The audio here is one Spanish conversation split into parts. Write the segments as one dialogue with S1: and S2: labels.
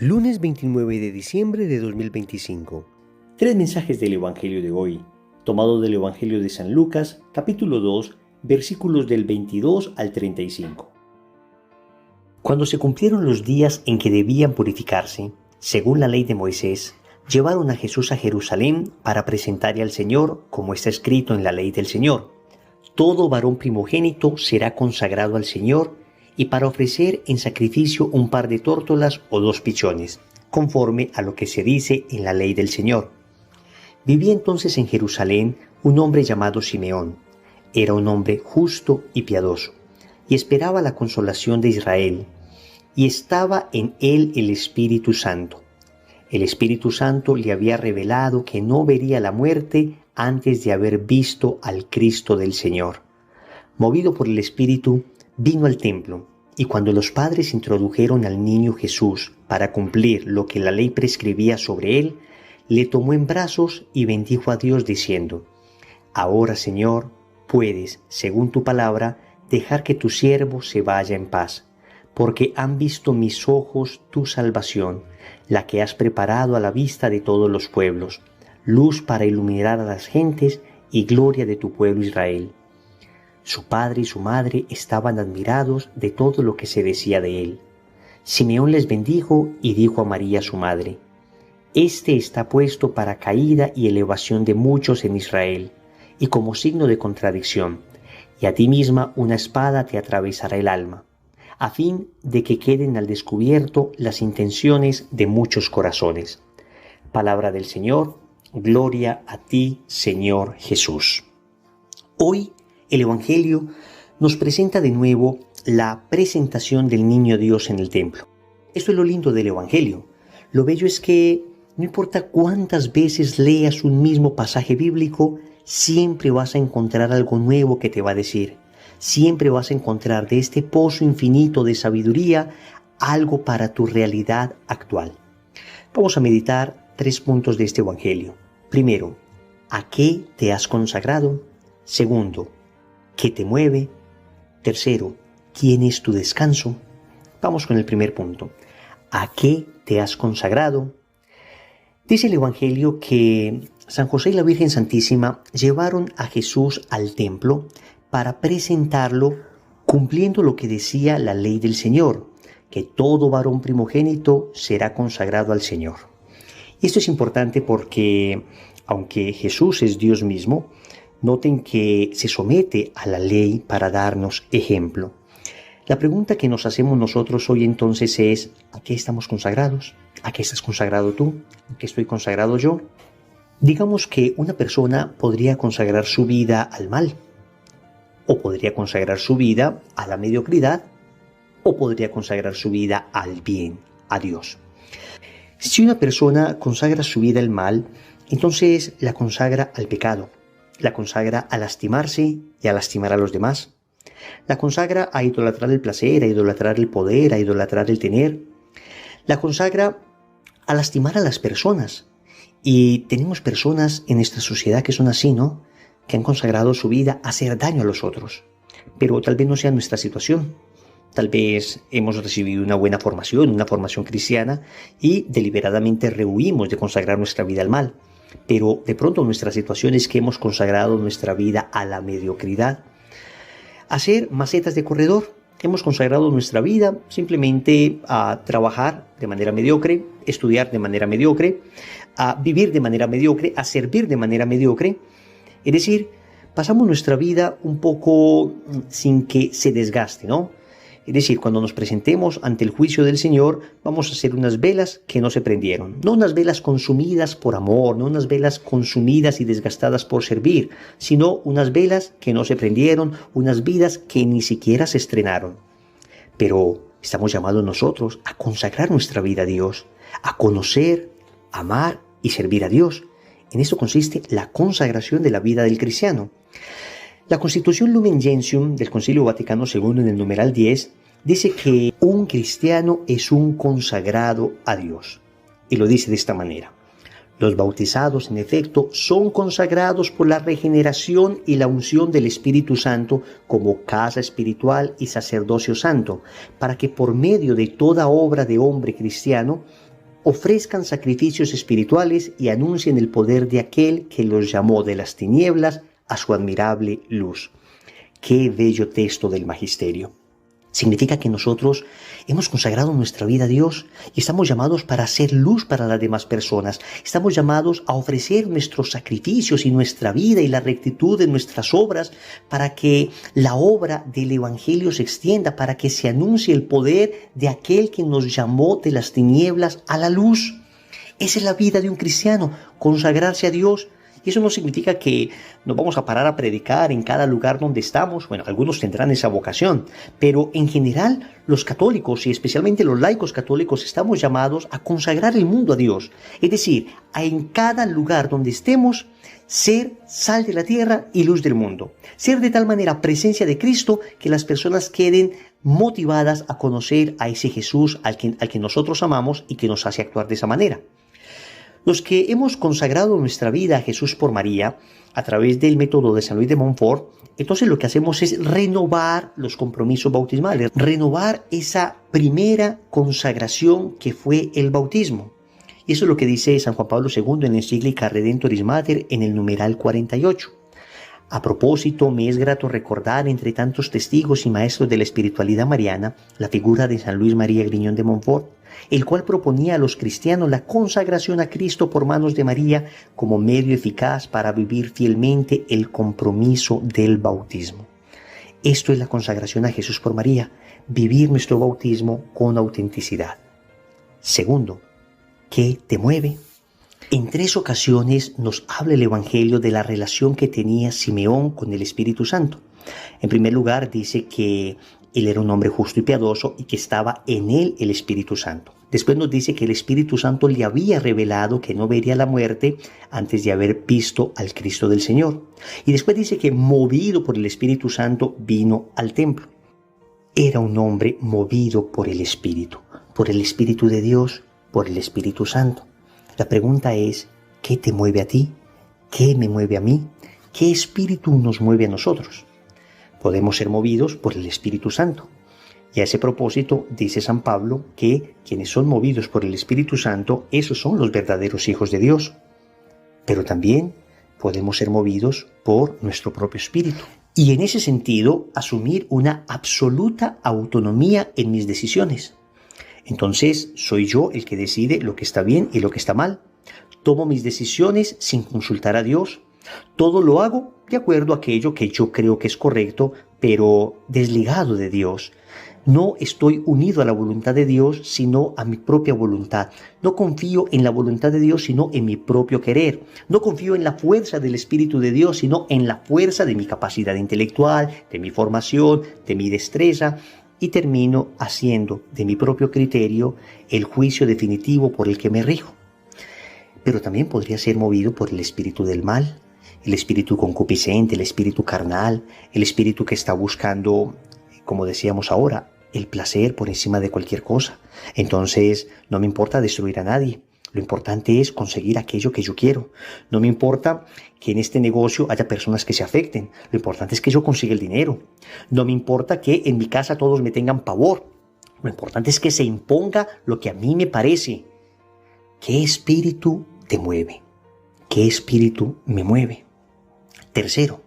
S1: Lunes 29 de diciembre de 2025.
S2: Tres mensajes del Evangelio de hoy, tomado del Evangelio de San Lucas, capítulo 2, versículos del 22 al 35. Cuando se cumplieron los días en que debían purificarse, según la ley de Moisés, llevaron a Jesús a Jerusalén para presentarle al Señor, como está escrito en la ley del Señor. Todo varón primogénito será consagrado al Señor, y para ofrecer en sacrificio un par de tórtolas o 2 pichones, conforme a lo que se dice en la ley del Señor. Vivía entonces en Jerusalén un hombre llamado Simeón. Era un hombre justo y piadoso, y esperaba la consolación de Israel, y estaba en él el Espíritu Santo. El Espíritu Santo le había revelado que no vería la muerte antes de haber visto al Cristo del Señor. Movido por el Espíritu, vino al templo, y cuando los padres introdujeron al niño Jesús para cumplir lo que la ley prescribía sobre él, le tomó en brazos y bendijo a Dios diciendo: «Ahora, Señor, puedes, según tu palabra, dejar que tu siervo se vaya en paz, porque han visto mis ojos tu salvación, la que has preparado a la vista de todos los pueblos, luz para iluminar a las gentes y gloria de tu pueblo Israel». Su padre y su madre estaban admirados de todo lo que se decía de él. Simeón les bendijo y dijo a María su madre: «Este está puesto para caída y elevación de muchos en Israel, y como signo de contradicción, y a ti misma una espada te atravesará el alma, a fin de que queden al descubierto las intenciones de muchos corazones». Palabra del Señor, gloria a ti, Señor Jesús. Hoy el Evangelio nos presenta de nuevo la presentación del niño Dios en el templo. Esto es lo lindo del Evangelio. Lo bello es que no importa cuántas veces leas un mismo pasaje bíblico, siempre vas a encontrar algo nuevo que te va a decir. Siempre vas a encontrar de este pozo infinito de sabiduría algo para tu realidad actual. Vamos a meditar 3 puntos de este Evangelio. Primero, ¿a qué te has consagrado? Segundo, ¿qué te mueve? Tercero, ¿quién es tu descanso? Vamos con el primer punto. ¿A qué te has consagrado? Dice el Evangelio que San José y la Virgen Santísima llevaron a Jesús al templo para presentarlo cumpliendo lo que decía la ley del Señor, que todo varón primogénito será consagrado al Señor. Y esto es importante porque, aunque Jesús es Dios mismo, noten que se somete a la ley para darnos ejemplo. La pregunta que nos hacemos nosotros hoy entonces es: ¿a qué estamos consagrados? ¿A qué estás consagrado tú? ¿A qué estoy consagrado yo? Digamos que una persona podría consagrar su vida al mal, o podría consagrar su vida a la mediocridad, o podría consagrar su vida al bien, a Dios. Si una persona consagra su vida al mal, entonces la consagra al pecado. La consagra a lastimarse y a lastimar a los demás. La consagra a idolatrar el placer, a idolatrar el poder, a idolatrar el tener. La consagra a lastimar a las personas. Y tenemos personas en esta sociedad que son así, ¿no? Que han consagrado su vida a hacer daño a los otros. Pero tal vez no sea nuestra situación. Tal vez hemos recibido una buena formación, una formación cristiana, y deliberadamente rehuimos de consagrar nuestra vida al mal. Pero de pronto nuestra situación es que hemos consagrado nuestra vida a la mediocridad, a ser macetas de corredor. Hemos consagrado nuestra vida simplemente a trabajar de manera mediocre, estudiar de manera mediocre, a vivir de manera mediocre, a servir de manera mediocre. Es decir, pasamos nuestra vida un poco sin que se desgaste, ¿no? Es decir, cuando nos presentemos ante el juicio del Señor, vamos a hacer unas velas que no se prendieron. No unas velas consumidas por amor, no unas velas consumidas y desgastadas por servir, sino unas velas que no se prendieron, unas vidas que ni siquiera se estrenaron. Pero estamos llamados nosotros a consagrar nuestra vida a Dios, a conocer, amar y servir a Dios. En esto consiste la consagración de la vida del cristiano. La Constitución Lumen Gentium del Concilio Vaticano II en el numeral 10 dice que un cristiano es un consagrado a Dios. Y lo dice de esta manera: Los bautizados, en efecto, son consagrados por la regeneración y la unción del Espíritu Santo como casa espiritual y sacerdocio santo, para que por medio de toda obra de hombre cristiano ofrezcan sacrificios espirituales y anuncien el poder de aquel que los llamó de las tinieblas a su admirable luz. ¡Qué bello texto del Magisterio! Significa que nosotros hemos consagrado nuestra vida a Dios y estamos llamados para hacer luz para las demás personas. Estamos llamados a ofrecer nuestros sacrificios y nuestra vida y la rectitud de nuestras obras para que la obra del Evangelio se extienda, para que se anuncie el poder de aquel que nos llamó de las tinieblas a la luz. Esa es la vida de un cristiano, consagrarse a Dios. Y eso no significa que nos vamos a parar a predicar en cada lugar donde estamos. Bueno, algunos tendrán esa vocación, pero en general los católicos y especialmente los laicos católicos estamos llamados a consagrar el mundo a Dios. Es decir, a en cada lugar donde estemos ser sal de la tierra y luz del mundo. Ser de tal manera presencia de Cristo que las personas queden motivadas a conocer a ese Jesús al que nosotros amamos y que nos hace actuar de esa manera. Los que hemos consagrado nuestra vida a Jesús por María a través del método de San Luis de Montfort, entonces lo que hacemos es renovar los compromisos bautismales, renovar esa primera consagración que fue el bautismo. Y eso es lo que dice San Juan Pablo II en la encíclica Redentoris Mater en el numeral 48. A propósito, me es grato recordar entre tantos testigos y maestros de la espiritualidad mariana la figura de San Luis María Griñón de Montfort, el cual proponía a los cristianos la consagración a Cristo por manos de María como medio eficaz para vivir fielmente el compromiso del bautismo. Esto es la consagración a Jesús por María, vivir nuestro bautismo con autenticidad. Segundo, ¿qué te mueve? En 3 ocasiones nos habla el Evangelio de la relación que tenía Simeón con el Espíritu Santo. En primer lugar, dice que él era un hombre justo y piadoso y que estaba en él el Espíritu Santo. Después nos dice que el Espíritu Santo le había revelado que no vería la muerte antes de haber visto al Cristo del Señor. Y después dice que movido por el Espíritu Santo vino al templo. Era un hombre movido por el Espíritu de Dios, por el Espíritu Santo. La pregunta es, ¿qué te mueve a ti? ¿Qué me mueve a mí? ¿Qué espíritu nos mueve a nosotros? Podemos ser movidos por el Espíritu Santo. Y a ese propósito dice San Pablo que quienes son movidos por el Espíritu Santo, esos son los verdaderos hijos de Dios. Pero también podemos ser movidos por nuestro propio espíritu. Y en ese sentido, asumir una absoluta autonomía en mis decisiones. Entonces, soy yo el que decide lo que está bien y lo que está mal. Tomo mis decisiones sin consultar a Dios. Todo lo hago de acuerdo a aquello que yo creo que es correcto, pero desligado de Dios. No estoy unido a la voluntad de Dios, sino a mi propia voluntad. No confío en la voluntad de Dios, sino en mi propio querer. No confío en la fuerza del Espíritu de Dios, sino en la fuerza de mi capacidad intelectual, de mi formación, de mi destreza. Y termino haciendo de mi propio criterio el juicio definitivo por el que me rijo. Pero también podría ser movido por el espíritu del mal, el espíritu concupiscente, el espíritu carnal, el espíritu que está buscando, como decíamos ahora, el placer por encima de cualquier cosa. Entonces, no me importa destruir a nadie. Lo importante es conseguir aquello que yo quiero. No me importa que en este negocio haya personas que se afecten. Lo importante es que yo consiga el dinero. No me importa que en mi casa todos me tengan pavor. Lo importante es que se imponga lo que a mí me parece. ¿Qué espíritu te mueve? ¿Qué espíritu me mueve? Tercero,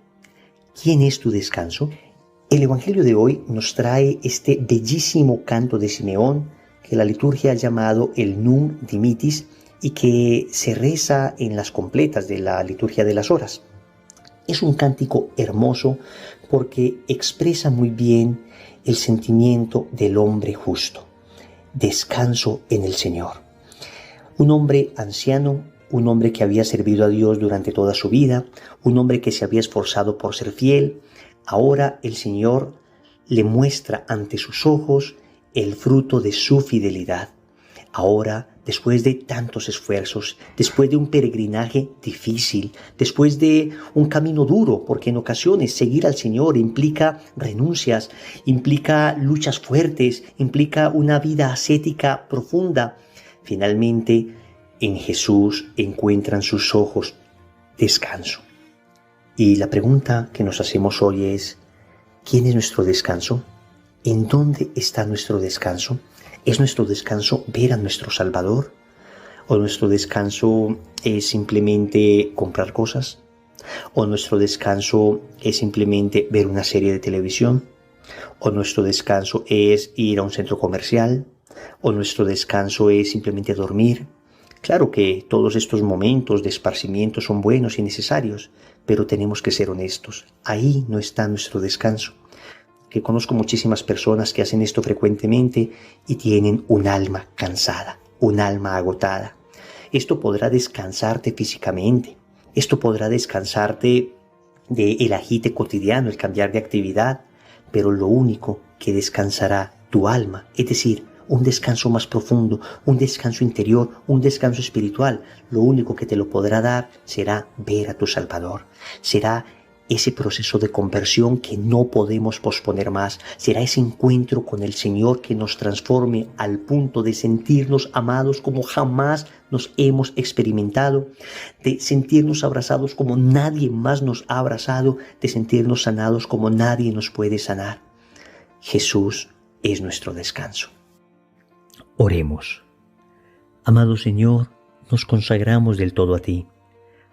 S2: ¿quién es tu descanso? El Evangelio de hoy nos trae este bellísimo canto de Simeón que la liturgia ha llamado el Nunc Dimittis y que se reza en las completas de la liturgia de las horas. Es un cántico hermoso porque expresa muy bien el sentimiento del hombre justo. Descanso en el Señor. Un hombre anciano, un hombre que había servido a Dios durante toda su vida, un hombre que se había esforzado por ser fiel. Ahora el Señor le muestra ante sus ojos el fruto de su fidelidad. Ahora, después de tantos esfuerzos, después de un peregrinaje difícil, después de un camino duro, porque en ocasiones seguir al Señor implica renuncias, implica luchas fuertes, implica una vida ascética profunda, finalmente en Jesús encuentran sus ojos descanso. Y la pregunta que nos hacemos hoy es, ¿quién es nuestro descanso? ¿En dónde está nuestro descanso? ¿Es nuestro descanso ver a nuestro Salvador? ¿O nuestro descanso es simplemente comprar cosas? ¿O nuestro descanso es simplemente ver una serie de televisión? ¿O nuestro descanso es ir a un centro comercial? ¿O nuestro descanso es simplemente dormir? Claro que todos estos momentos de esparcimiento son buenos y necesarios, pero tenemos que ser honestos. Ahí no está nuestro descanso. Que conozco muchísimas personas que hacen esto frecuentemente y tienen un alma cansada, un alma agotada. Esto podrá descansarte físicamente, esto podrá descansarte del agite cotidiano, el cambiar de actividad, pero lo único que descansará tu alma, es decir, un descanso más profundo, un descanso interior, un descanso espiritual, lo único que te lo podrá dar será ver a tu Salvador, será ese proceso de conversión que no podemos posponer más, será ese encuentro con el Señor que nos transforme al punto de sentirnos amados como jamás nos hemos experimentado, de sentirnos abrazados como nadie más nos ha abrazado, de sentirnos sanados como nadie nos puede sanar. Jesús es nuestro descanso. Oremos. Amado Señor, nos consagramos del todo a ti.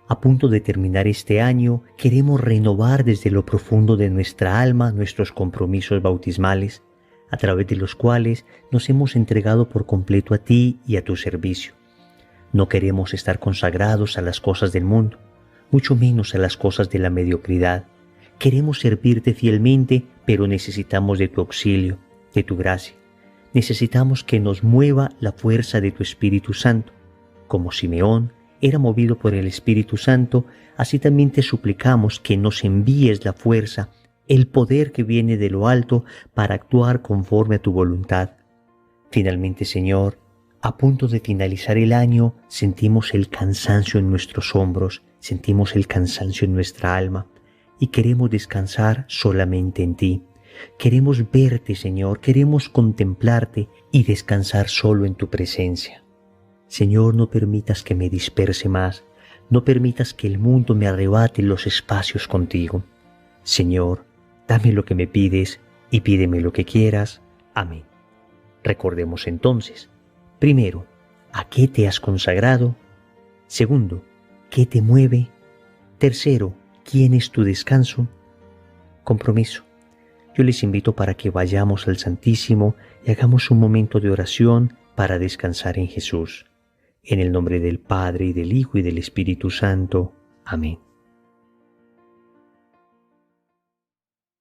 S2: A punto de terminar este año, queremos renovar desde lo profundo de nuestra alma nuestros compromisos bautismales, a través de los cuales nos hemos entregado por completo a ti y a tu servicio. No queremos estar consagrados a las cosas del mundo, mucho menos a las cosas de la mediocridad. Queremos servirte fielmente, pero necesitamos de tu auxilio, de tu gracia. Necesitamos que nos mueva la fuerza de tu Espíritu Santo. Como Simeón era movido por el Espíritu Santo, así también te suplicamos que nos envíes la fuerza, el poder que viene de lo alto para actuar conforme a tu voluntad. Finalmente, Señor, a punto de finalizar el año, sentimos el cansancio en nuestros hombros, sentimos el cansancio en nuestra alma y queremos descansar solamente en ti. Queremos verte, Señor, queremos contemplarte y descansar solo en tu presencia. Señor, no permitas que me disperse más, no permitas que el mundo me arrebate los espacios contigo. Señor, dame lo que me pides y pídeme lo que quieras. Amén. Recordemos entonces, primero, ¿a qué te has consagrado? Segundo, ¿qué te mueve? Tercero, ¿quién es tu descanso? Compromiso. Yo les invito para que vayamos al Santísimo y hagamos un momento de oración para descansar en Jesús. En el nombre del Padre, y del Hijo, y del Espíritu Santo. Amén.